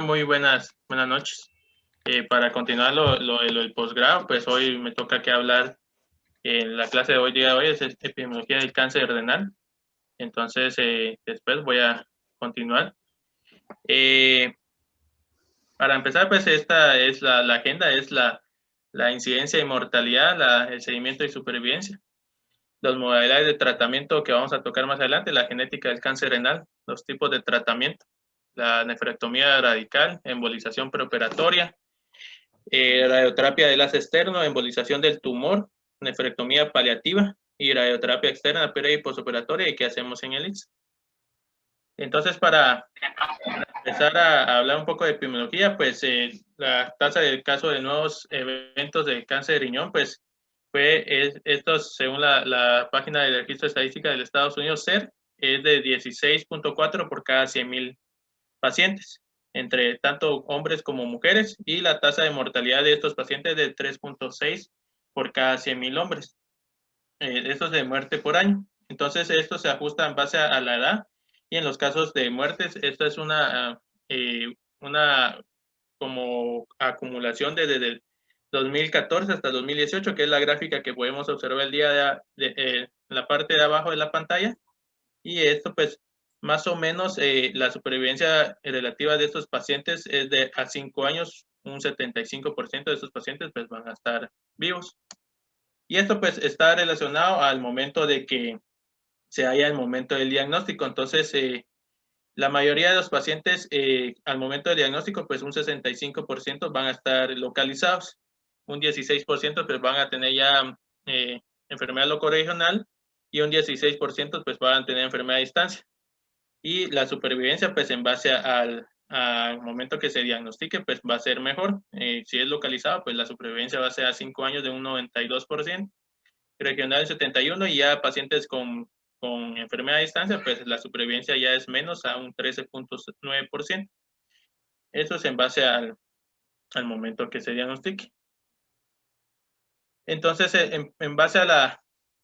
Muy buenas noches. Para continuar el posgrado, pues hoy me toca que hablar en la clase de hoy día de hoy, es epidemiología del cáncer renal. Entonces, después voy a continuar. Eh, para empezar, pues esta es la agenda, es la incidencia y mortalidad, el seguimiento y supervivencia, las modalidades de tratamiento que vamos a tocar más adelante, la genética del cáncer renal, los tipos de tratamiento, la nefrectomía radical, embolización preoperatoria, radioterapia de enlace externo, embolización del tumor, nefrectomía paliativa y radioterapia externa pre y postoperatoria y qué hacemos en el ICS. Entonces, para empezar a hablar un poco de epidemiología, pues la tasa del caso de nuevos eventos de cáncer de riñón, pues esto según la página del registro estadística de los Estados Unidos, SER, es de 16.4 por cada 100,000 pacientes, entre tanto hombres como mujeres, y la tasa de mortalidad de estos pacientes es de 3.6 por cada 100,000 hombres. Esto es de muerte por año. Entonces, esto se ajusta en base a la edad, y en los casos de muertes, esta es una como acumulación desde el 2014 hasta 2018, que es la gráfica que podemos observar el día en la parte de abajo de la pantalla. Y esto, pues, más o menos la supervivencia relativa de estos pacientes es de a 5 años, un 75% de estos pacientes pues van a estar vivos. Y esto pues está relacionado al momento de que se haya el momento del diagnóstico. Entonces, la mayoría de los pacientes al momento del diagnóstico, pues un 65% van a estar localizados, un 16% pues van a tener ya enfermedad locorregional y un 16% pues van a tener enfermedad a distancia. Y la supervivencia, pues en base al momento que se diagnostique, pues va a ser mejor. Si es localizado, pues la supervivencia va a ser a 5 años de un 92%, regional 71%, y ya pacientes con enfermedad a distancia, pues la supervivencia ya es menos a un 13.9%. Eso es en base al momento que se diagnostique. Entonces, en base a la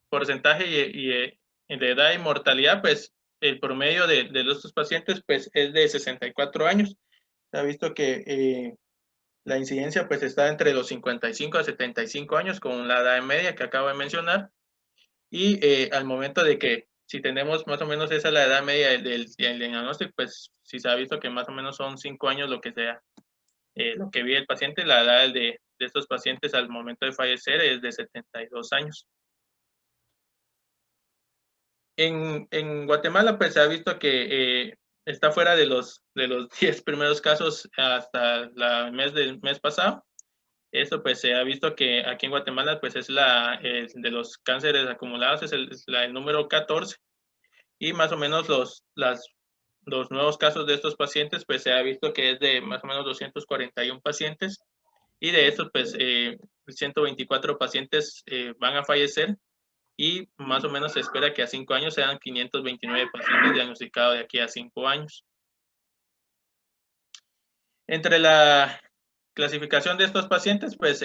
porcentaje de edad y mortalidad, pues el promedio de estos pacientes pues es de 64 años. Se ha visto que la incidencia pues está entre los 55 a 75 años con la edad media que acabo de mencionar, y al momento de que si tenemos más o menos esa la edad media del diagnóstico, pues sí se ha visto que más o menos son 5 años lo que sea. Lo que vive el paciente, la edad de estos pacientes al momento de fallecer es de 72 años. En Guatemala, pues se ha visto que está fuera de los 10 primeros casos hasta el mes pasado. Esto pues se ha visto que aquí en Guatemala pues es de los cánceres acumulados es el número 14, y más o menos los nuevos casos de estos pacientes pues se ha visto que es de más o menos 241 pacientes, y de estos pues 124 pacientes van a fallecer, y más o menos se espera que a 5 años sean 529 pacientes diagnosticados de aquí a 5 años. Entre la clasificación de estos pacientes, pues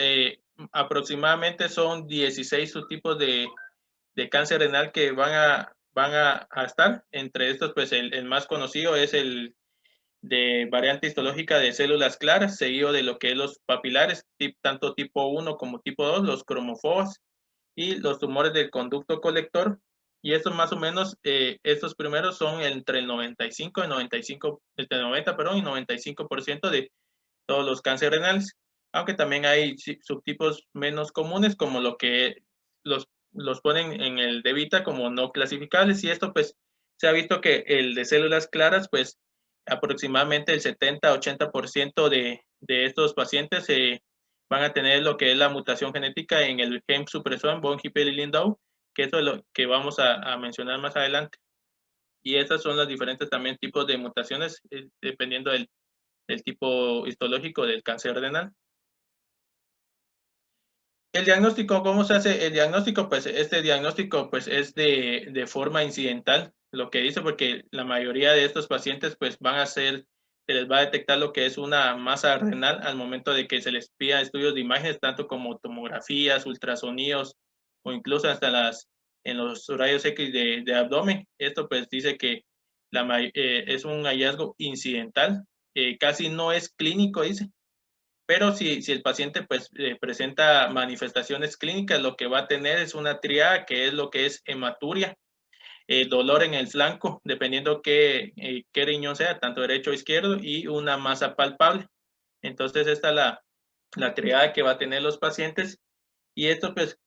aproximadamente son 16 subtipos de cáncer renal que van a estar. Entre estos, pues el más conocido es el de variante histológica de células claras, seguido de lo que es los papilares, tanto tipo 1 como tipo 2, los cromofobos, y los tumores del conducto colector. Y estos más o menos, estos primeros son entre el 95 y 95, entre el 90, perdón, y 95% de todos los cánceres renales. Aunque también hay subtipos menos comunes, como lo que los ponen en el de Vita como no clasificables. Y esto pues se ha visto que el de células claras, pues aproximadamente el 70-80% de estos pacientes van a tener lo que es la mutación genética en el gen supresor en von Hippel-Lindau, que eso es lo que vamos a mencionar más adelante. Y estas son los diferentes también tipos de mutaciones, dependiendo del tipo histológico del cáncer renal. El diagnóstico, ¿cómo se hace el diagnóstico? Pues este diagnóstico pues es de forma incidental, lo que dice, porque la mayoría de estos pacientes pues se les va a detectar lo que es una masa renal al momento de que se les pida estudios de imágenes, tanto como tomografías, ultrasonidos, o incluso hasta en los rayos X de abdomen. Esto pues dice que es un hallazgo incidental casi no es clínico, dice. Pero si el paciente pues presenta manifestaciones clínicas, lo que va a tener es una triada que es lo que es hematuria, dolor en el flanco, dependiendo qué riñón sea, tanto derecho o izquierdo, y una masa palpable. Entonces esta es la triada que va a tener los pacientes, y esto pues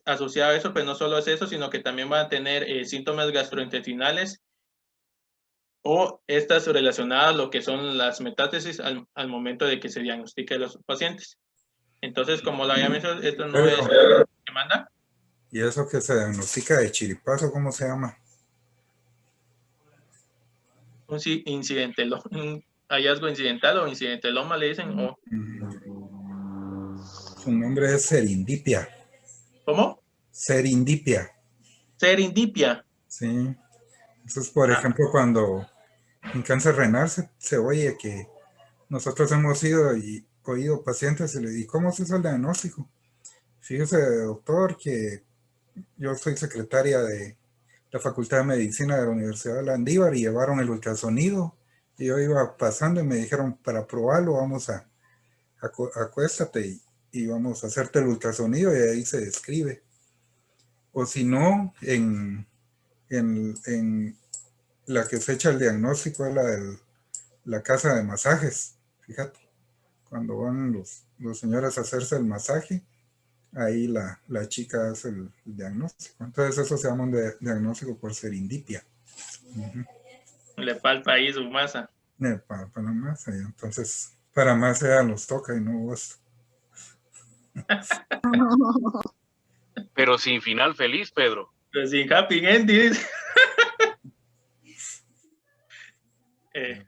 asociado a eso, pues no solo es eso, sino que también van a tener síntomas gastrointestinales o estas relacionadas a lo que son las metástasis al momento de que se diagnostique a los pacientes. Entonces, como lo había mencionado, esto no es que manda. ¿Y eso que se diagnostica de chiripazo, cómo se llama? Un un hallazgo incidental o incidenteloma le dicen. O... Su nombre es serendipia. ¿Cómo? Serendipia. Serendipia. Sí. Eso es, por ejemplo, cuando en cáncer renal se oye que nosotros hemos ido y oído pacientes y le digo, ¿cómo se hizo el diagnóstico? Fíjese, doctor, que yo soy secretaria de la Facultad de Medicina de la Universidad de Landívar y llevaron el ultrasonido y yo iba pasando y me dijeron, para probarlo vamos a acuéstate y vamos a hacerte el ultrasonido y ahí se describe. O si no, en la que se echa el diagnóstico es la casa de masajes, fíjate, cuando van los señores a hacerse el masaje, ahí la chica hace el diagnóstico. Entonces eso se llama un diagnóstico por serendipia. Le palpa ahí su masa. Para la masa, y entonces para más ella los toca y no vos. Pero sin final feliz, Pedro. Pero sin happy ending.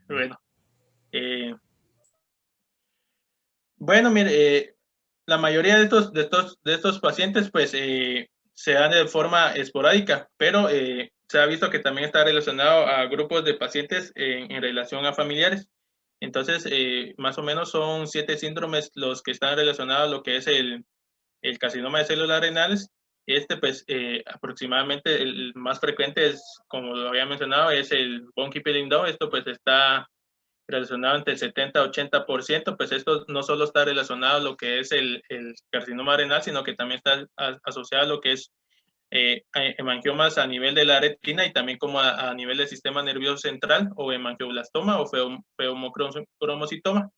Bueno. Bueno, mire, la mayoría de estos pacientes pues se dan de forma esporádica, pero se ha visto que también está relacionado a grupos de pacientes en relación a familiares. Entonces, más o menos son 7 síndromes los que están relacionados a lo que es el carcinoma de células renales. Pues aproximadamente el más frecuente es, como lo había mencionado, es el von Hippel-Lindau. Esto pues está relacionado entre el 70-80%, pues esto no solo está relacionado a lo que es el carcinoma renal, sino que también está asociado a lo que es hemangiomas a nivel de la retina y también como a nivel del sistema nervioso central, o hemangioblastoma o feomocromocitoma.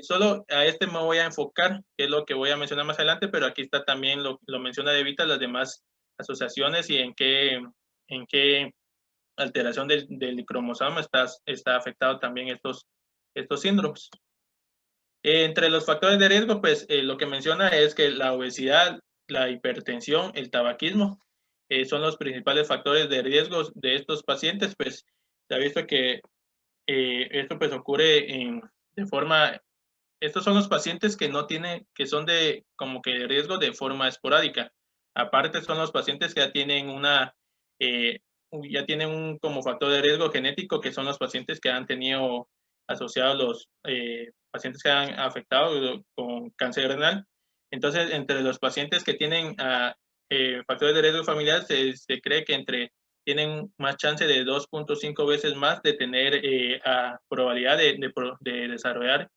Solo a este me voy a enfocar, que es lo que voy a mencionar más adelante, pero aquí está también, lo menciona de Vita, las demás asociaciones y en qué alteración del cromosoma está afectado también estos síndromes. Entre los factores de riesgo, pues lo que menciona es que la obesidad, la hipertensión, el tabaquismo son los principales factores de riesgo de estos pacientes. Pues se ha visto que esto pues ocurre de forma... Estos son los pacientes que no tienen, que son de como que de riesgo de forma esporádica. Aparte son los pacientes que ya tienen un como factor de riesgo genético, que son los pacientes que han tenido asociados los pacientes que han afectado con cáncer renal. Entonces, entre los pacientes que tienen factores de riesgo familiar, se cree que tienen más chance de 2.5 veces más de tener probabilidad de desarrollar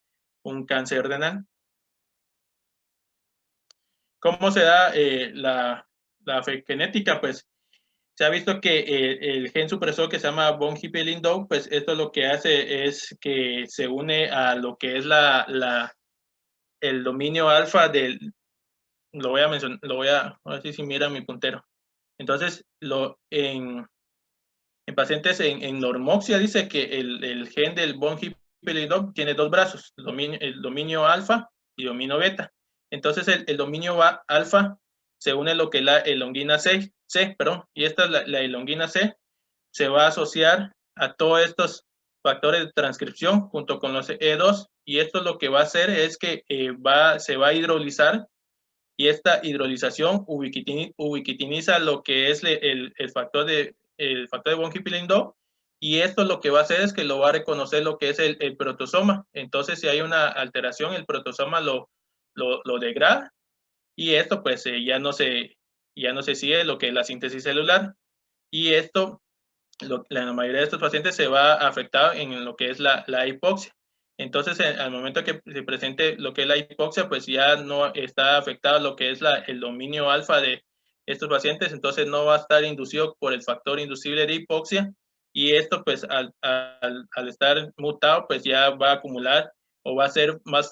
un cáncer renal. ¿Cómo se da la genética? Pues se ha visto que el gen supresor que se llama von Hippel-Lindau, pues esto lo que hace es que se une a lo que es el dominio alfa del, lo voy a mencionar, a ver si mira mi puntero. Entonces, en pacientes en normoxia dice que el gen del von Hippel-Lindau tiene dos brazos, el dominio alfa y dominio beta. Entonces, el dominio alfa se une a lo que es la elongina C, y esta es la elongina C, se va a asociar a todos estos factores de transcripción junto con los E2, y esto lo que va a hacer es que se va a hidrolizar, y esta hidrolización ubiquitiniza lo que es el factor de von Hippel-Lindau, y esto lo que va a hacer es que lo va a reconocer lo que es el protosoma. Entonces, si hay una alteración, el protosoma lo degrada, y esto pues ya no se sigue lo que es la síntesis celular, y esto la mayoría de estos pacientes se va a afectar en lo que es la hipoxia. Entonces, al momento que se presente lo que es la hipoxia, pues ya no está afectado lo que es el dominio alfa de estos pacientes, entonces no va a estar inducido por el factor inducible de hipoxia, y esto pues al estar mutado, pues ya va a acumular o va a ser más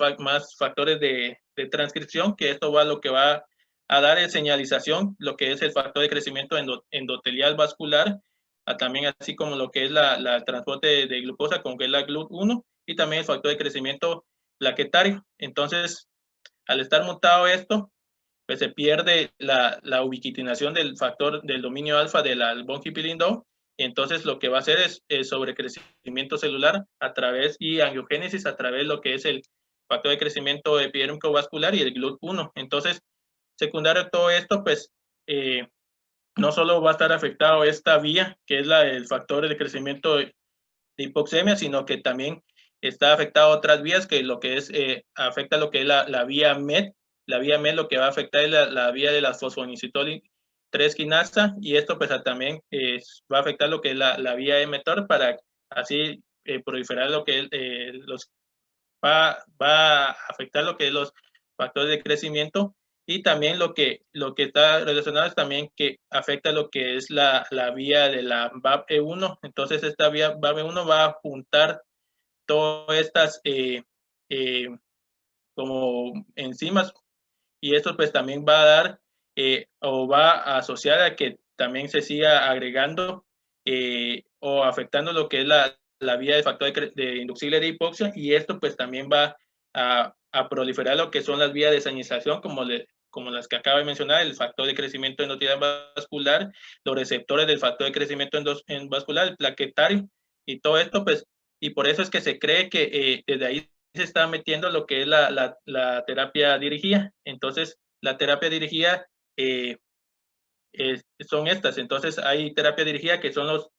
factores de transcripción, que esto va lo que va a dar es señalización, lo que es el factor de crecimiento endotelial vascular, también así como lo que es la transporte de glucosa, como que es la GLUT1, y también el factor de crecimiento plaquetario. Entonces, al estar mutado esto, pues se pierde la ubiquitinación del factor del dominio alfa del von Hippel-Lindau, y entonces lo que va a hacer es sobrecrecimiento celular a través y angiogénesis a través de lo que es el factor de crecimiento epidérmico vascular y el GLUT1. Entonces, secundario a todo esto, pues no solo va a estar afectado esta vía, que es el factor de crecimiento de hipoxemia, sino que también está afectado otras vías, que lo que es, afecta lo que es la vía MET. La vía MET lo que va a afectar es la vía de la fosfonincitol 3 quinasa, y esto pues también va a afectar lo que es la vía mTOR, para así proliferar lo que es, va a afectar lo que es los factores de crecimiento, y también lo que está relacionado es también que afecta lo que es la vía de la BAP-E1. Entonces esta vía BAP-E1 va a juntar todas estas como enzimas, y esto pues también va a dar o va a asociar a que también se siga agregando o afectando lo que es la vía de factor de inducible de hipoxia, y esto pues también va a proliferar lo que son las vías de señalización, como las que acabo de mencionar, el factor de crecimiento endotelial vascular, los receptores del factor de crecimiento vascular, el plaquetario, y todo esto pues, y por eso es que se cree que desde ahí se está metiendo lo que es la terapia dirigida. Entonces, la terapia dirigida son estas. Entonces, hay terapia dirigida que son los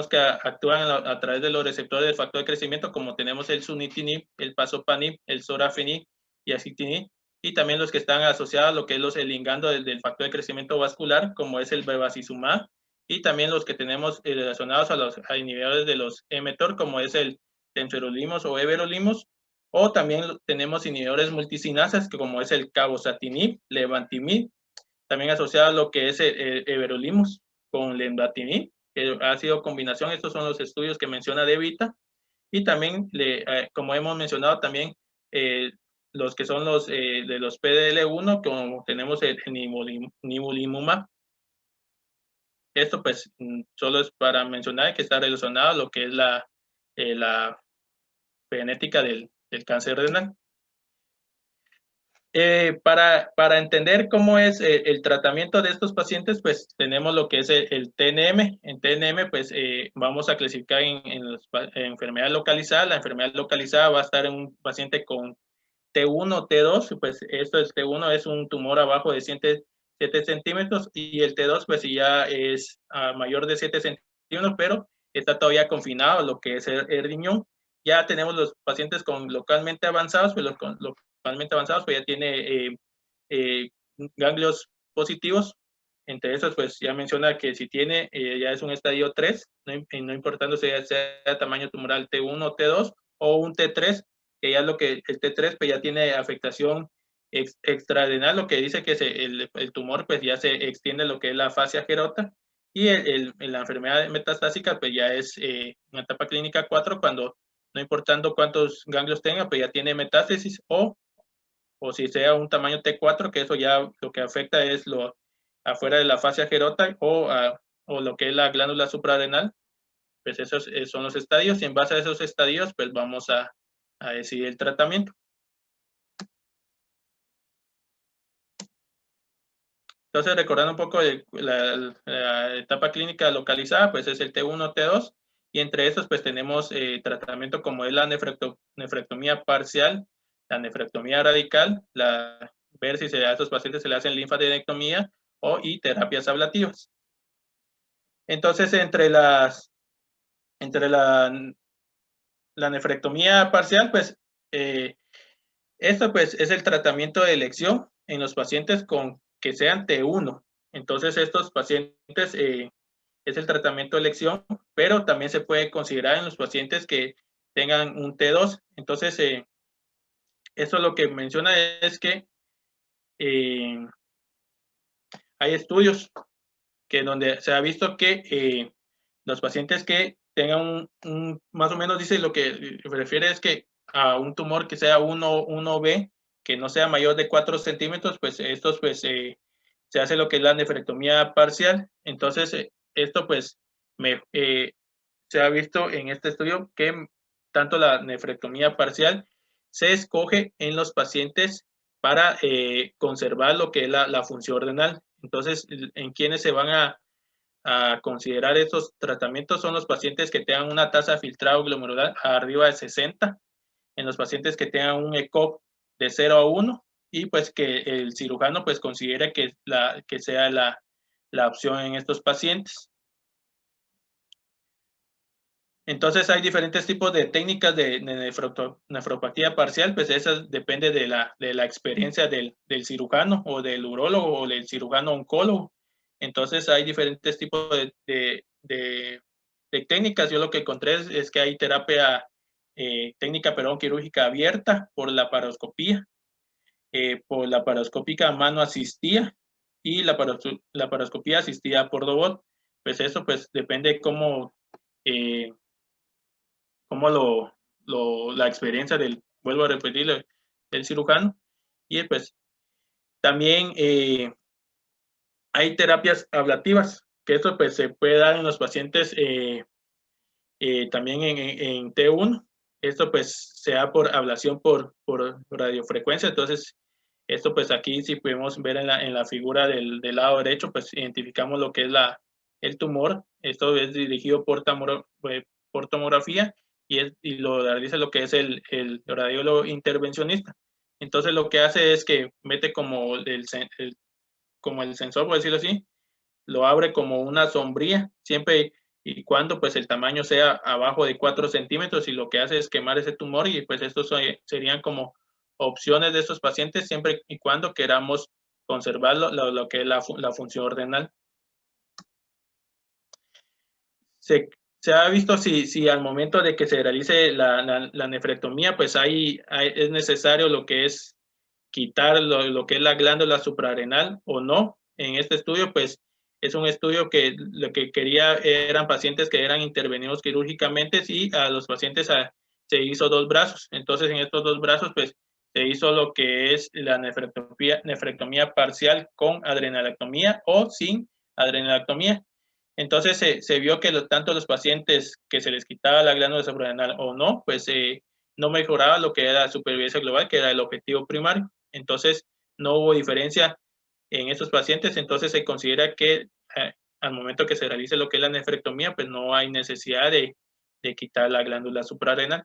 que actúan a través de los receptores del factor de crecimiento, como tenemos el sunitinib, el pazopanib, el sorafenib y axitinib, y también los que están asociados a lo que es el ligando del factor de crecimiento vascular, como es el bevacizumab, y también los que tenemos relacionados a los inhibidores de los mTOR, como es el temsirolimus o everolimus, o también tenemos inhibidores multicinasas, como es el cabozantinib, levantinib, también asociado a lo que es everolimus con lenvatinib, que ha sido combinación. Estos son los estudios que menciona De Vita, y también, como hemos mencionado, también los que son los de los PDL1, como tenemos el nivolumab. Esto pues solo es para mencionar que está relacionado a lo que es la genética del cáncer renal. Para entender cómo es el tratamiento de estos pacientes, pues tenemos lo que es el TNM. En TNM, pues vamos a clasificar en enfermedad localizada. La enfermedad localizada va a estar en un paciente con T1, T2, pues esto es T1 es un tumor abajo de 7 centímetros, y el T2 pues ya es mayor de 7 centímetros, pero está todavía confinado a lo que es el riñón. Ya tenemos los pacientes con localmente avanzados, pues localmente avanzados pues ya tiene ganglios positivos. Entre esos, pues ya menciona que si tiene, ya es un estadio 3, no importando si sea tamaño tumoral T1, T2 o un T3, que ya es lo que el T3 pues ya tiene afectación extrarenal, lo que dice que el tumor pues ya se extiende lo que es la fascia gerota, y la enfermedad metastásica pues ya es una etapa clínica 4, cuando no importando cuántos ganglios tenga, pues ya tiene metástasis, o si sea un tamaño T4, que eso ya lo que afecta es lo afuera de la fascia gerota, o lo que es la glándula suprarrenal. Pues esos son los estadios, y en base a esos estadios pues vamos a decidir el tratamiento. Entonces, recordando un poco la etapa clínica localizada, pues es el T1, T2, y entre estos pues tenemos tratamiento como es la nefrectomía parcial, la nefrectomía radical, ver si a estos pacientes se le hacen linfadenectomía y terapias ablativas. Entonces, entre la nefrectomía parcial, pues esto pues es el tratamiento de elección en los pacientes con que sean T1. Entonces, estos pacientes es el tratamiento de elección, pero también se puede considerar en los pacientes que tengan un T2. Entonces, eso lo que menciona es que hay estudios que donde se ha visto que los pacientes que tengan más o menos dice lo que refiere es que a un tumor que sea 1B, que no sea mayor de 4 centímetros, pues estos pues se hace lo que es la nefrectomía parcial. Entonces, esto pues se ha visto en este estudio que tanto la nefrectomía parcial se escoge en los pacientes para conservar lo que es la función renal. Entonces, en quienes se van a considerar estos tratamientos son los pacientes que tengan una tasa de filtrado glomerular arriba de 60, en los pacientes que tengan un ECOG de 0 a 1 y pues que el cirujano pues considere que sea la opción en estos pacientes. Entonces hay diferentes tipos de técnicas de nefropatía parcial, pues eso depende de la experiencia del cirujano o del urólogo o del cirujano oncólogo. Entonces hay diferentes tipos de técnicas. Yo lo que encontré es que hay terapia, técnica quirúrgica abierta por la laparoscopía, por la laparoscópica mano asistida y la laparoscopía asistida por robot. Pues eso pues depende cómo la experiencia vuelvo a repetir, del cirujano. Y pues también hay terapias ablativas, que esto pues se puede dar en los pacientes también en T1. Esto pues se da por ablación por radiofrecuencia. Entonces, esto pues aquí si podemos ver en la figura del lado derecho, pues identificamos lo que es el tumor. Esto es dirigido por tomografía y lo realiza lo que es el radiólogo intervencionista. Entonces lo que hace es que mete como el sensor, por decirlo así, lo abre como una sombría, siempre y cuando pues el tamaño sea abajo de 4 centímetros, y lo que hace es quemar ese tumor, y pues estos serían como opciones de estos pacientes siempre y cuando queramos conservar lo que es la función renal. Se ha visto si al momento de que se realice la nefrectomía, pues es necesario lo que es quitar lo que es la glándula suprarrenal o no. En este estudio, pues es un estudio que lo que quería eran pacientes que eran intervenidos quirúrgicamente, y a los pacientes se hizo 2 brazos. Entonces, en estos 2 brazos, pues se hizo lo que es la nefrectomía parcial con adrenalectomía o sin adrenalectomía. Entonces se vio que tanto los pacientes que se les quitaba la glándula suprarrenal o no, pues no mejoraba lo que era la supervivencia global, que era el objetivo primario. Entonces no hubo diferencia en estos pacientes. Entonces se considera que al momento que se realice lo que es la nefrectomía, pues no hay necesidad de quitar la glándula suprarrenal.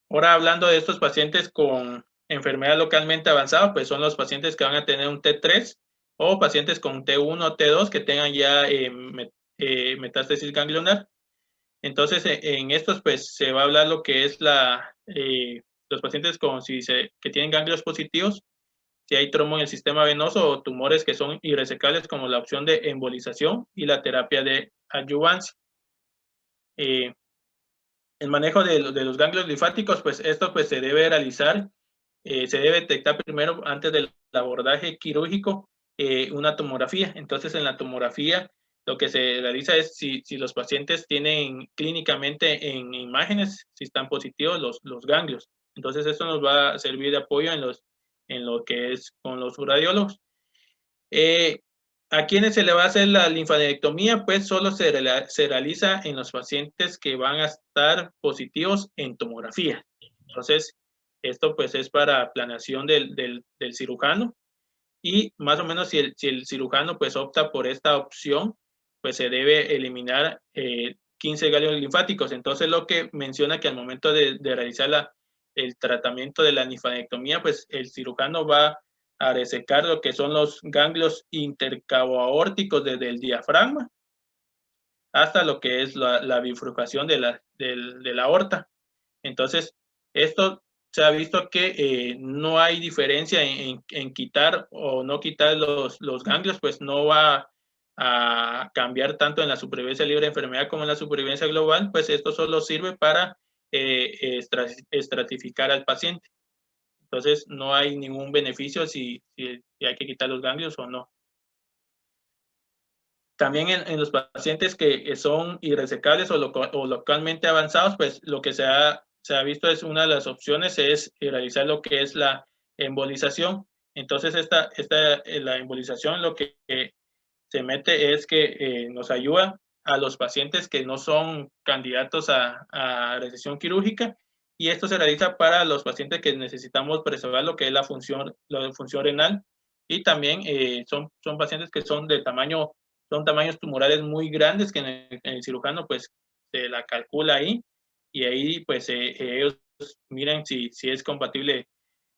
Ahora, hablando de estos pacientes con enfermedad localmente avanzada, pues son los pacientes que van a tener un T3 o pacientes con T1 o T2 que tengan ya metástasis ganglionar. Entonces, en estos, pues se va a hablar lo que es los pacientes que tienen ganglios positivos, si hay trombo en el sistema venoso o tumores que son irresecables, como la opción de embolización y la terapia de adyuvancia. El manejo de los ganglios linfáticos, pues esto pues se debe realizar, se debe detectar primero, antes del abordaje quirúrgico, una tomografía. Entonces, en la tomografía lo que se realiza es si los pacientes tienen clínicamente en imágenes, si están positivos los ganglios. Entonces, esto nos va a servir de apoyo en lo que es con los radiólogos. ¿A quienes se le va a hacer la linfadenectomía? Pues solo se realiza en los pacientes que van a estar positivos en tomografía. Entonces, esto pues es para planeación del cirujano, y más o menos si el cirujano pues opta por esta opción, pues se debe eliminar 15 ganglios linfáticos. Entonces, lo que menciona que al momento de realizar el tratamiento de la linfadenectomía, pues el cirujano va a resecar lo que son los ganglios intercavoaórticos desde el diafragma hasta lo que es la bifurcación de la aorta. Entonces, esto se ha visto que no hay diferencia en quitar o no quitar los ganglios, pues no va a cambiar tanto en la supervivencia libre de enfermedad como en la supervivencia global, pues esto solo sirve para estratificar al paciente. Entonces, no hay ningún beneficio si hay que quitar los ganglios o no. También en los pacientes que son irresecables o localmente avanzados, pues lo que se ha visto es una de las opciones es realizar lo que es la embolización. Entonces, la embolización lo que se mete es que nos ayuda a los pacientes que no son candidatos a resección quirúrgica, y esto se realiza para los pacientes que necesitamos preservar lo que es la función renal, y también son pacientes que son tamaños tumorales muy grandes que en el cirujano pues se la calcula ahí, y ahí pues ellos miran si es compatible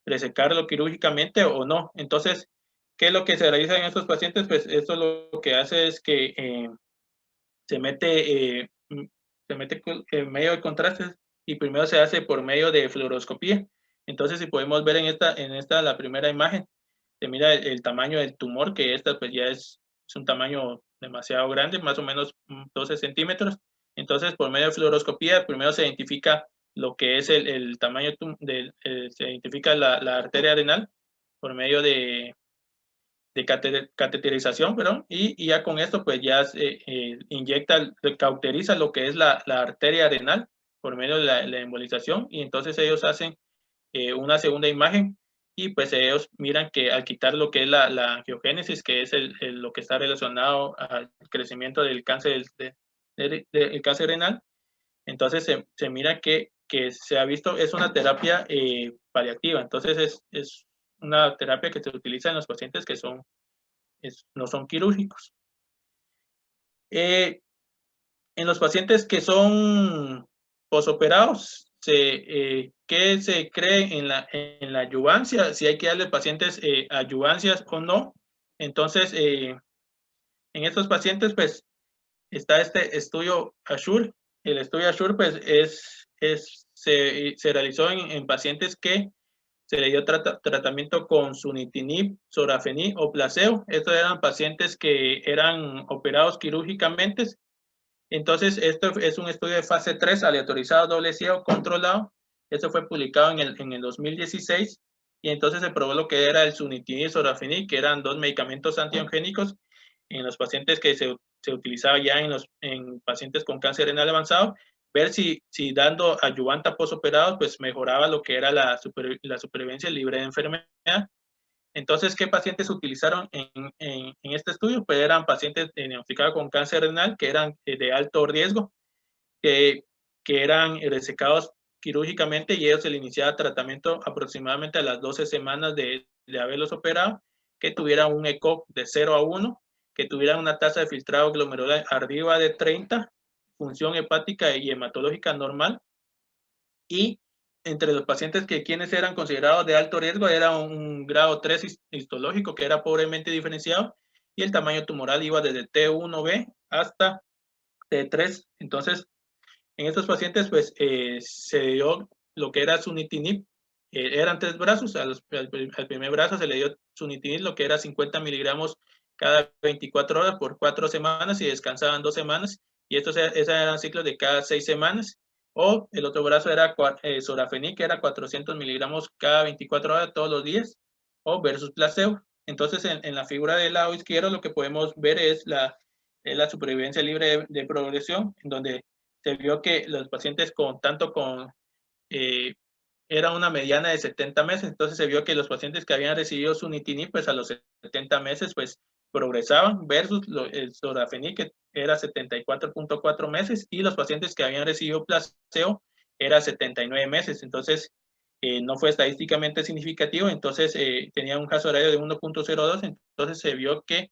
resecarlo quirúrgicamente o no. Entonces, ¿qué es lo que se realiza en estos pacientes? Pues esto lo que hace es que se mete en medio de contrastes, y primero se hace por medio de fluoroscopía. Entonces, si podemos ver en esta la primera imagen, se mira el tamaño del tumor, que esta pues ya es un tamaño demasiado grande, más o menos 12 centímetros. Entonces, por medio de fluoroscopía, primero se identifica lo que es el tamaño se identifica la arteria renal por medio de cateterización, perdón, y ya con esto pues ya se cauteriza lo que es la arteria renal por medio de la embolización, y entonces ellos hacen una segunda imagen, y pues ellos miran que al quitar lo que es la angiogénesis, que es lo que está relacionado al crecimiento del cáncer, del cáncer renal, entonces se mira que se ha visto, es una terapia paliativa. Entonces es una terapia que se utiliza en los pacientes que no son quirúrgicos. En los pacientes que son posoperados, ¿qué se cree en la adyuvancia? Si hay que darle pacientes adyuvancias o no. Entonces, en estos pacientes, pues, está este estudio ASSURE. El estudio ASSURE, pues, se realizó en pacientes que se le dio tratamiento con sunitinib, sorafenib o placebo. Estos eran pacientes que eran operados quirúrgicamente. Entonces, esto es un estudio de fase 3, aleatorizado, doble ciego, controlado. Esto fue publicado en el 2016, y entonces se probó lo que era el sunitinib y sorafenib, que eran dos medicamentos antiangénicos en los pacientes que se utilizaba ya en pacientes con cáncer renal avanzado, ver si dando adyuvanta postoperado, pues mejoraba lo que era la supervivencia libre de enfermedad. Entonces, ¿qué pacientes utilizaron en este estudio? Pues eran pacientes diagnosticados con cáncer renal que eran de alto riesgo, que eran resecados quirúrgicamente, y ellos se les iniciaba tratamiento aproximadamente a las 12 semanas de haberlos operado, que tuvieran un ECOG de 0 a 1, que tuvieran una tasa de filtrado glomerular arriba de 30, función hepática y hematológica normal, y entre los pacientes quienes eran considerados de alto riesgo era un grado 3 histológico, que era pobremente diferenciado, y el tamaño tumoral iba desde T1B hasta T3. Entonces, en estos pacientes, pues, se dio lo que era sunitinib, eran 3 brazos, al primer brazo se le dio sunitinib, lo que era 50 miligramos cada 24 horas por 4 semanas, y descansaban 2 semanas, y esos eran ciclos de cada 6 semanas. O el otro brazo era sorafenib, que era 400 miligramos cada 24 horas todos los días, o versus placebo. Entonces, en la figura del lado izquierdo, lo que podemos ver es la supervivencia libre de progresión, en donde se vio que los pacientes era una mediana de 70 meses, entonces se vio que los pacientes que habían recibido sunitinib, pues a los 70 meses, pues progresaban, versus el sorafenib, que era 74.4 meses, y los pacientes que habían recibido placebo era 79 meses. Entonces, no fue estadísticamente significativo, entonces tenía un hazard ratio de 1.02, entonces se vio que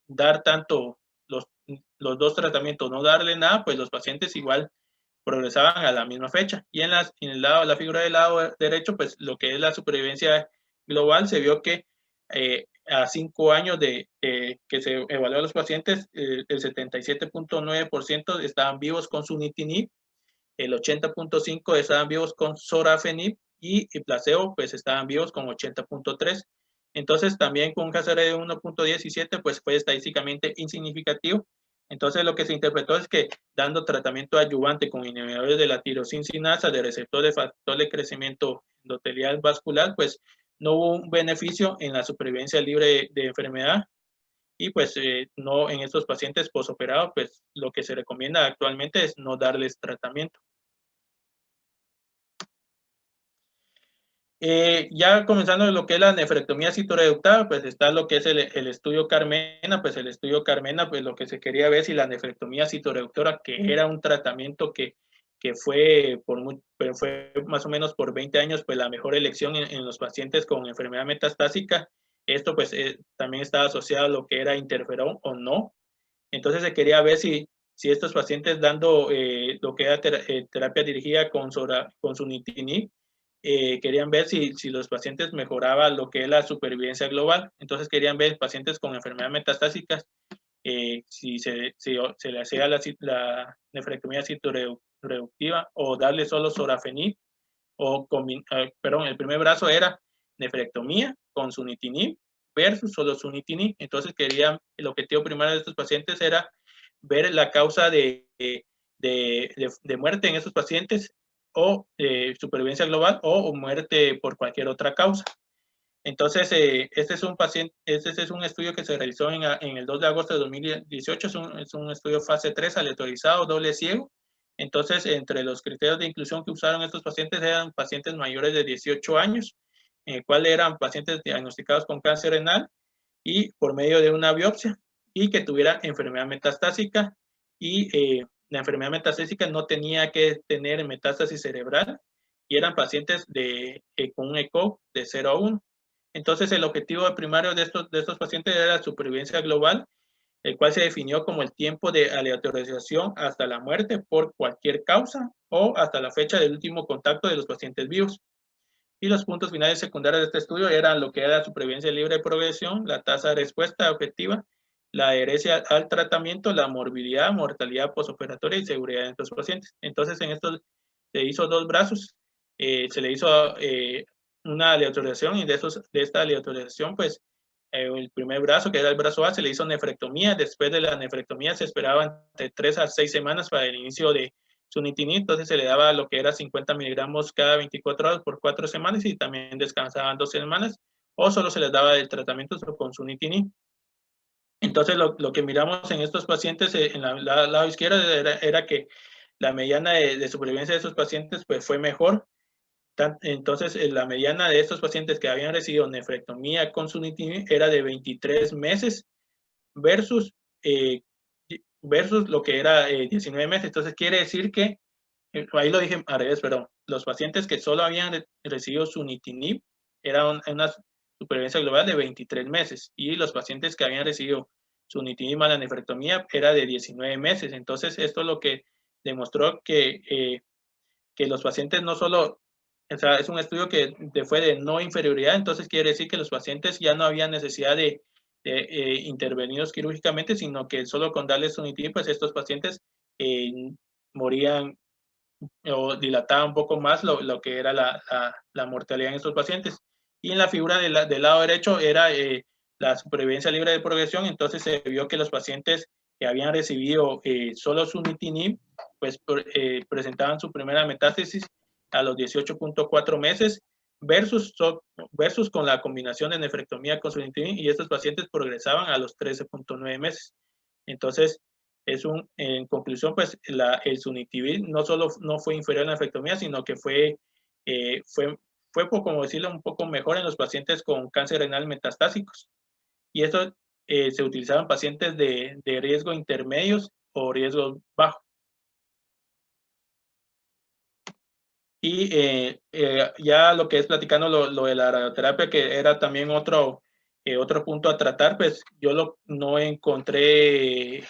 dar tanto los dos tratamientos, no darle nada, pues los pacientes igual progresaban a la misma fecha. Y en la figura del lado derecho, pues lo que es la supervivencia global, se vio que a 5 años de que se evaluó a los pacientes, el 77.9% estaban vivos con sunitinib, el 80.5% estaban vivos con sorafenib, y el placebo pues estaban vivos con 80.3%. Entonces, también con un KCR de 1.17, pues fue estadísticamente insignificativo. Entonces, lo que se interpretó es que dando tratamiento adyuvante con inhibidores de la tirosincinasa de receptor de factor de crecimiento endotelial vascular, pues no hubo un beneficio en la supervivencia libre de enfermedad. Y pues no, en estos pacientes posoperados, pues lo que se recomienda actualmente es no darles tratamiento. Ya comenzando lo que es la nefrectomía citoreductada, pues está lo que es el estudio Carmena. Pues el estudio Carmena, pues lo que se quería ver si la nefrectomía citoreductora, que era un tratamiento que fue, fue más o menos por 20 años, pues la mejor elección en los pacientes con enfermedad metastásica. Esto pues también estaba asociado a lo que era interferón o no. Entonces se quería ver si estos pacientes dando lo que era terapia dirigida con sunitinib, querían ver si los pacientes mejoraban lo que es la supervivencia global. Entonces querían ver pacientes con enfermedades metastásicas, si se le hacía la nefrectomía citoreductiva o darle solo sorafenib, perdón, el primer brazo era nefrectomía con sunitinib versus solo sunitinib. Entonces el objetivo primario de estos pacientes era ver la causa de muerte en esos pacientes, o supervivencia global, o muerte por cualquier otra causa. Entonces, este es un estudio que se realizó en el 2 de agosto de 2018, es un estudio fase 3 aleatorizado, doble ciego. Entonces, entre los criterios de inclusión que usaron estos pacientes eran pacientes mayores de 18 años, cuáles eran pacientes diagnosticados con cáncer renal y por medio de una biopsia, y que tuviera enfermedad metastásica, y la enfermedad metastásica no tenía que tener metástasis cerebral, y eran pacientes con un ECOG de 0 a 1. Entonces, el objetivo primario de estos pacientes era la supervivencia global, el cual se definió como el tiempo de aleatorización hasta la muerte por cualquier causa o hasta la fecha del último contacto de los pacientes vivos. Y los puntos finales secundarios de este estudio eran lo que era la supervivencia libre de progresión, la tasa de respuesta objetiva, la adherencia al tratamiento, la morbilidad, mortalidad postoperatoria y seguridad de estos pacientes. Entonces, en esto se hizo 2 brazos, se le hizo una aleatorización, y de esta aleatorización, pues, el primer brazo, que era el brazo A, se le hizo nefrectomía. Después de la nefrectomía se esperaban de 3 a 6 semanas para el inicio de sunitinib. Entonces se le daba lo que era 50 miligramos cada 24 horas por 4 semanas, y también descansaban 2 semanas, o solo se les daba el tratamiento con sunitinib. Entonces lo que miramos en estos pacientes, en el lado izquierdo, era que la mediana de supervivencia de esos pacientes pues fue mejor. Entonces, la mediana de estos pacientes que habían recibido nefrectomía con sunitinib era de 23 meses versus lo que era 19 meses. Entonces, quiere decir que, ahí lo dije al revés, perdón, los pacientes que solo habían recibido sunitinib era una supervivencia global de 23 meses, y los pacientes que habían recibido sunitinib más la nefrectomía era de 19 meses. Entonces, esto es lo que demostró que los pacientes no solo, o sea, es un estudio que fue de no inferioridad. Entonces quiere decir que los pacientes ya no había necesidad de intervenidos quirúrgicamente, sino que solo con darles sunitinib, pues estos pacientes morían o dilataban un poco más lo que era la mortalidad en estos pacientes. Y en la figura del lado derecho era la supervivencia libre de progresión. Entonces se vio que los pacientes que habían recibido solo sunitinib, pues presentaban su primera metástasis a los 18.4 meses, versus con la combinación de nefrectomía con sunitinib, y estos pacientes progresaban a los 13.9 meses. Entonces, en conclusión, pues el sunitinib no solo no fue inferior a la nefrectomía, sino que fue como decirlo, un poco mejor en los pacientes con cáncer renal metastásicos. Y esto se utilizaba en pacientes de riesgo intermedios o riesgo bajo. Y ya lo que es platicando lo de la radioterapia, que era también otro punto a tratar, pues yo no encontré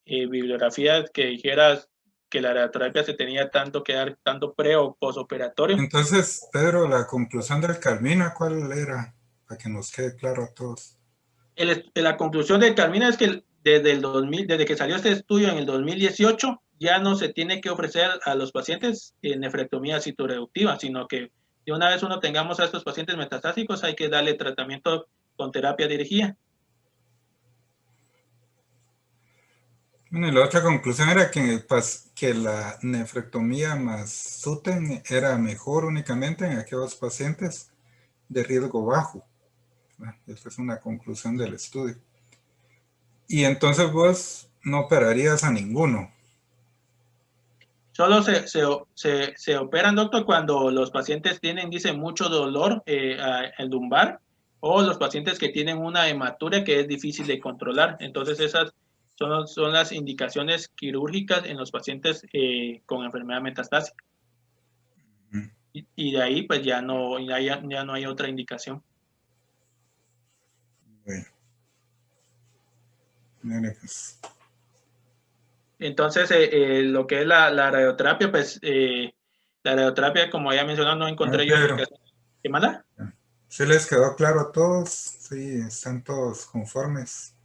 bibliografía que dijeras que la radioterapia se tenía tanto que dar, tanto pre o postoperatorio. Entonces, Pedro, la conclusión del Carmina, ¿cuál era? Para que nos quede claro a todos. La conclusión del Carmina es que desde que salió este estudio en el 2018, ya no se tiene que ofrecer a los pacientes nefrectomía citoreductiva, sino que Y una vez uno tengamos a estos pacientes metastásicos, hay que darle tratamiento con terapia dirigida. Bueno, y la otra conclusión era que la nefrectomía más Sutent era mejor únicamente en aquellos pacientes de riesgo bajo. Esa es una conclusión del estudio. Y entonces vos no operarías a ninguno. Solo se operan, doctor, cuando los pacientes tienen, dice, mucho dolor al lumbar, o los pacientes que tienen una hematuria que es difícil de controlar. Entonces, esas son las indicaciones quirúrgicas en los pacientes con enfermedad metastásica. Y de ahí, pues ya no hay otra indicación. Bueno. Mire, pues. Entonces, lo que es la radioterapia, pues la radioterapia, como ya mencionado, no encontré yo Pedro, indicación. ¿Qué manda? ¿sí les quedó claro a todos? Sí, están todos conformes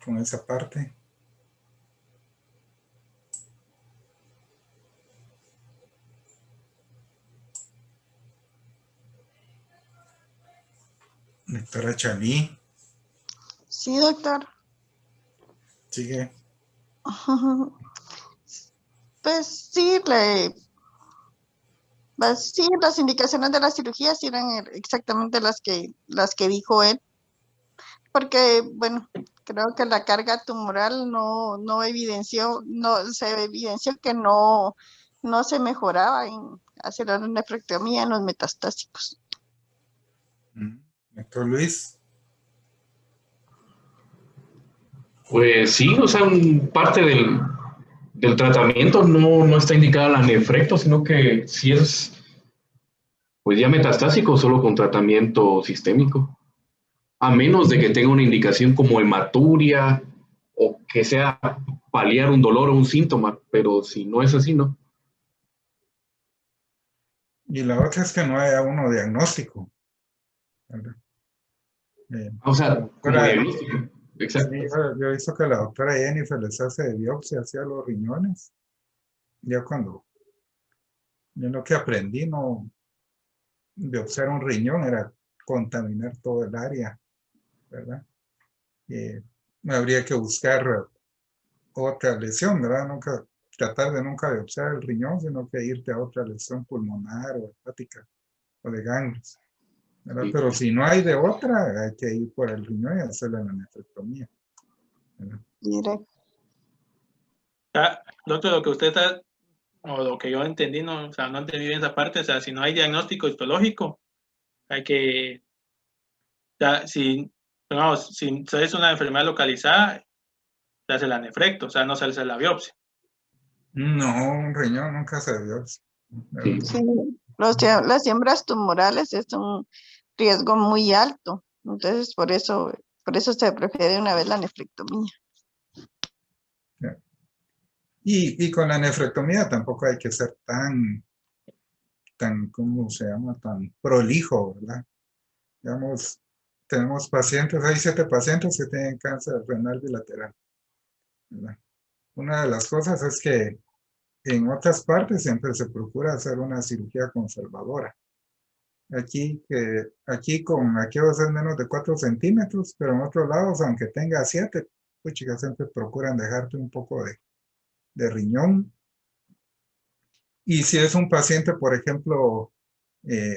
con esa parte. Doctora Chalí, Sí, doctor. sigue. Pues sí, sí, las indicaciones de la cirugía sí eran exactamente las que dijo él, porque, bueno, creo que la carga tumoral no se evidenció que no se mejoraba en hacer la nefrectomía en los metastásicos. Doctor Luis. Pues sí, o sea, parte del tratamiento no está indicada la nefrecto, sino que sí es, pues ya metastásico, solo con tratamiento sistémico. A menos de que tenga una indicación como hematuria o que sea paliar un dolor o un síntoma, pero si no es así, no. Y la otra es que no haya uno diagnóstico, ¿verdad? O sea, como Doctora, diagnóstico. Exacto. sí, yo he visto que la doctora Jennifer les hace biopsia hacia los riñones. Ya cuando yo lo que aprendí, no biopsiar un riñón era contaminar todo el área, ¿verdad? Habría que buscar otra lesión, ¿verdad? Tratar de nunca biopsiar el riñón, sino que irte a otra lesión pulmonar o hepática o de ganglios, ¿verdad? Sí. Pero si no hay de otra, hay que ir por el riñón y hacerle la nefrectomía, ¿verdad? Mire, Doctor, lo que usted está, o lo que yo entendí, no, o sea, no entendí bien esa parte, o sea, si no hay diagnóstico histológico, hay que, si es una enfermedad localizada, se hace la nefrecto, o sea, no se hace la biopsia. No, un riñón nunca se biopsia. Sí. sí, las siembras tumorales es un riesgo muy alto, entonces por eso se prefiere una vez la nefrectomía. Y con la nefrectomía tampoco hay que ser ¿cómo se llama? Tan prolijo, ¿verdad? Digamos, tenemos pacientes, hay 7 pacientes que tienen cáncer renal bilateral, ¿verdad? Una de las cosas es que en otras partes siempre se procura hacer una cirugía conservadora. Aquí con aquellos es menos de 4 centímetros, pero en otros lados, aunque tenga 7, pues chicas, siempre procuran dejarte un poco de riñón. Y si es un paciente, por ejemplo,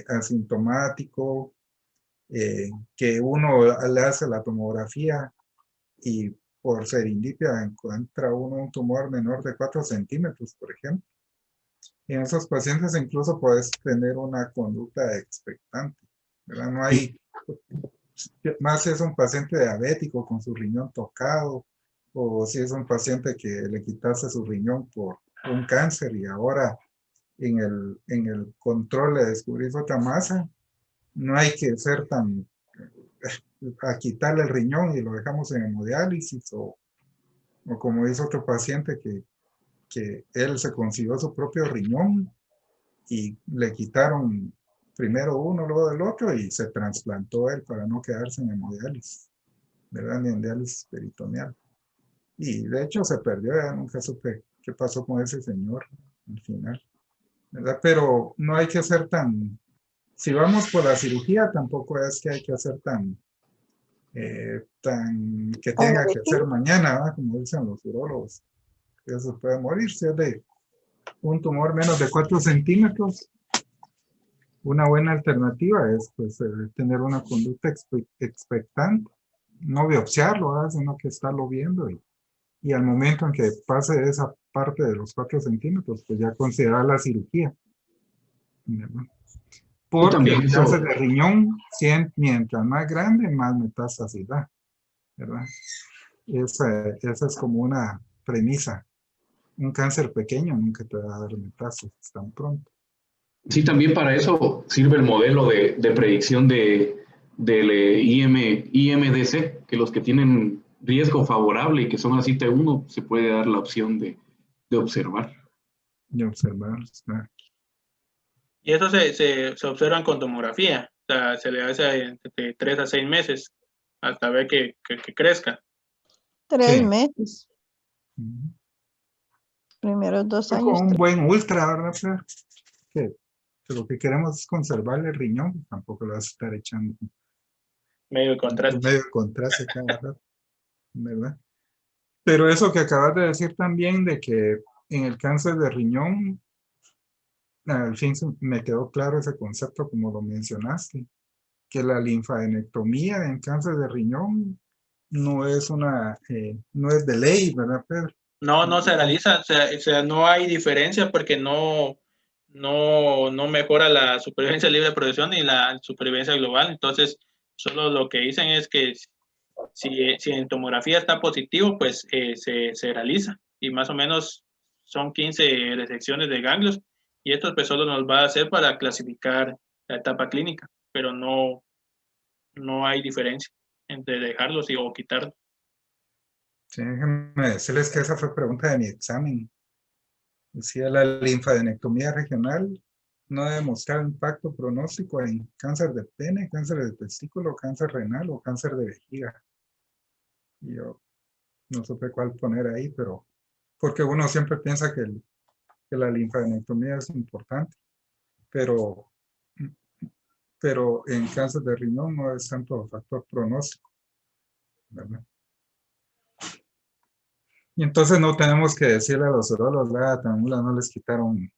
asintomático, que uno le hace la tomografía y por serendipia encuentra uno un tumor menor de 4 centímetros, por ejemplo. Y en esos pacientes incluso puedes tener una conducta expectante, ¿verdad? No hay, más si es un paciente diabético con su riñón tocado, o si es un paciente que le quitaste su riñón por un cáncer y ahora en el control le descubrís otra masa, no hay que ser tan a quitarle el riñón y lo dejamos en hemodiálisis o como dice otro paciente que él se consiguió su propio riñón y le quitaron primero uno, luego del otro y se trasplantó él para no quedarse en hemodiálisis, ¿verdad? Ni en diálisis peritoneal. Y de hecho se perdió, ya nunca supe qué pasó con ese señor al final. ¿verdad? Pero no hay que ser tan, si vamos por la cirugía, tampoco es que hay que hacer tan que ¿Tan tenga que hacer agresivo? mañana, ¿verdad? Como dicen los urólogos, que se puede morir si es de un tumor menos de 4 centímetros. Una buena alternativa es pues, tener una conducta expectante, no biopsiarlo, ¿verdad? Sino que estarlo viendo y al momento en que pase esa parte de los 4 centímetros, pues ya considerar la cirugía, ¿verdad? Y Porque también el cáncer eso, de riñón, mientras más grande, más metástasis da, ¿verdad? Esa es como una premisa. Un cáncer pequeño nunca te va a dar metástasis tan pronto. sí, también para eso sirve el modelo de predicción del IMDC, que los que tienen riesgo favorable y que son así T1, se puede dar la opción de observar. Y observar, ¿verdad? Y eso se observan con tomografía. O sea, se le hace de 3 a 6 meses hasta ver que crezca. 3 Sí. meses. Ujú. Primeros 2 Con años. un buen ultra, ¿verdad? Fer? Que lo que queremos es conservarle el riñón, pues tampoco lo vas a estar echando Medio de por contraste. medio de contraste cada rato, ¿verdad? Pero eso que acabas de decir también de que en el cáncer de riñón, al fin me quedó claro ese concepto como lo mencionaste, que la linfadenectomía en cáncer de riñón no es no es de ley, ¿verdad, Pedro? No se realiza, o sea, no hay diferencia porque no mejora la supervivencia libre de producción ni la supervivencia global. Entonces, solo lo que dicen es que si en tomografía está positivo, pues se realiza. Y más o menos son 15 resecciones de ganglios. Y esto pues solo nos va a hacer para clasificar la etapa clínica, pero no hay diferencia entre dejarlos o quitarlos. Sí, déjenme decirles que esa fue pregunta de mi examen. Decía la linfadenectomía regional no ha demostrado impacto pronóstico en cáncer de pene, cáncer de testículo, cáncer renal o cáncer de vejiga. Y yo no supe cuál poner ahí, pero porque uno siempre piensa que la linfadenectomía es importante, pero, pero en cáncer de riñón no es tanto factor pronóstico, ¿verdad? Y entonces no tenemos que decirle a los urólogos, Tamula no les quitaron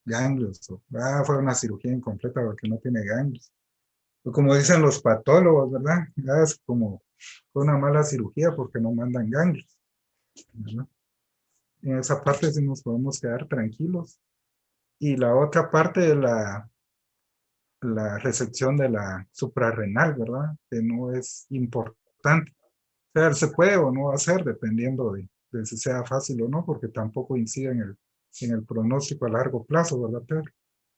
ganglios, o fue una cirugía incompleta porque no tiene ganglios. O como dicen los patólogos, ¿verdad? Es como fue una mala cirugía porque no mandan ganglios, ¿verdad? En esa parte sí nos podemos quedar tranquilos. Y la otra parte de la resección de la suprarrenal, ¿verdad? Que no es importante. O sea, se puede o no hacer dependiendo de si sea fácil o no, porque tampoco incide en el pronóstico a largo plazo, ¿verdad, Pedro?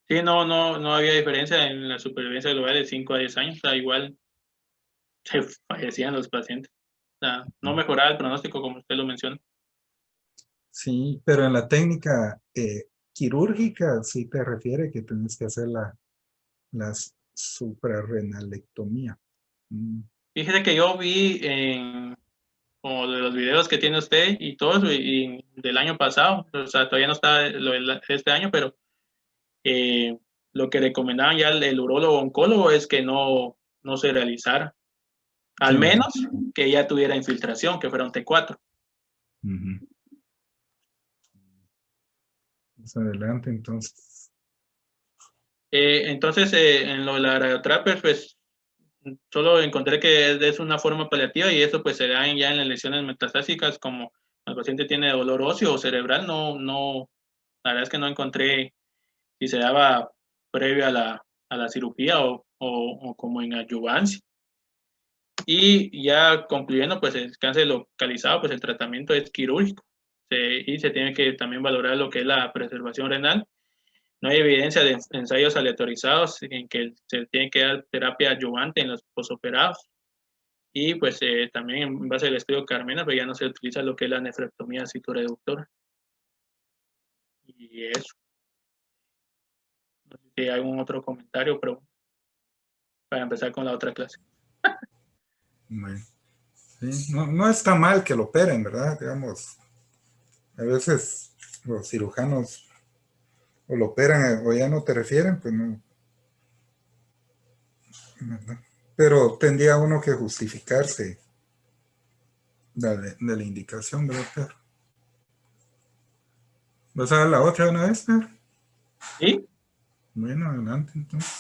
Sí, no había diferencia en la supervivencia global de 5 a 10 años. O sea, igual se fallecían los pacientes. O sea, no mejoraba el pronóstico como usted lo menciona. Sí, pero en la técnica quirúrgica sí te refiere que tienes que hacer la suprarrenalectomía. Mm. Fíjese que yo vi como de los videos que tiene usted y todo eso, y del año pasado, o sea, todavía no está lo de este año, pero lo que recomendaban ya el urólogo oncólogo es que no se realizara, al Sí. menos que ya tuviera infiltración, que fuera un T4. Ujú. Más adelante, entonces. Entonces, en lo de la radioterapia, pues solo encontré que es una forma paliativa y eso pues se da ya en las lesiones metastásicas, como el paciente tiene dolor óseo o cerebral, la verdad es que no encontré si se daba previo a la cirugía o como en adyuvancia. Y ya concluyendo, pues el cáncer localizado, pues el tratamiento es quirúrgico y se tiene que también valorar lo que es la preservación renal. No hay evidencia de ensayos aleatorizados en que se tiene que dar terapia adyuvante en los posoperados. Y pues también en base al estudio Carmena, pues ya no se utiliza lo que es la nefrectomía citoreductora. Y eso. No sé si hay algún otro comentario, pero para empezar con la otra clase. Bueno, sí, no está mal que lo operen, ¿verdad? Digamos, a veces los cirujanos o lo operan o ya no te refieren, pues no. ¿Verdad? Pero tendría uno que justificarse de la indicación, ¿verdad, Pedro? ¿Vas a dar la otra una vez, Pedro? ¿Sí? Bueno, adelante entonces.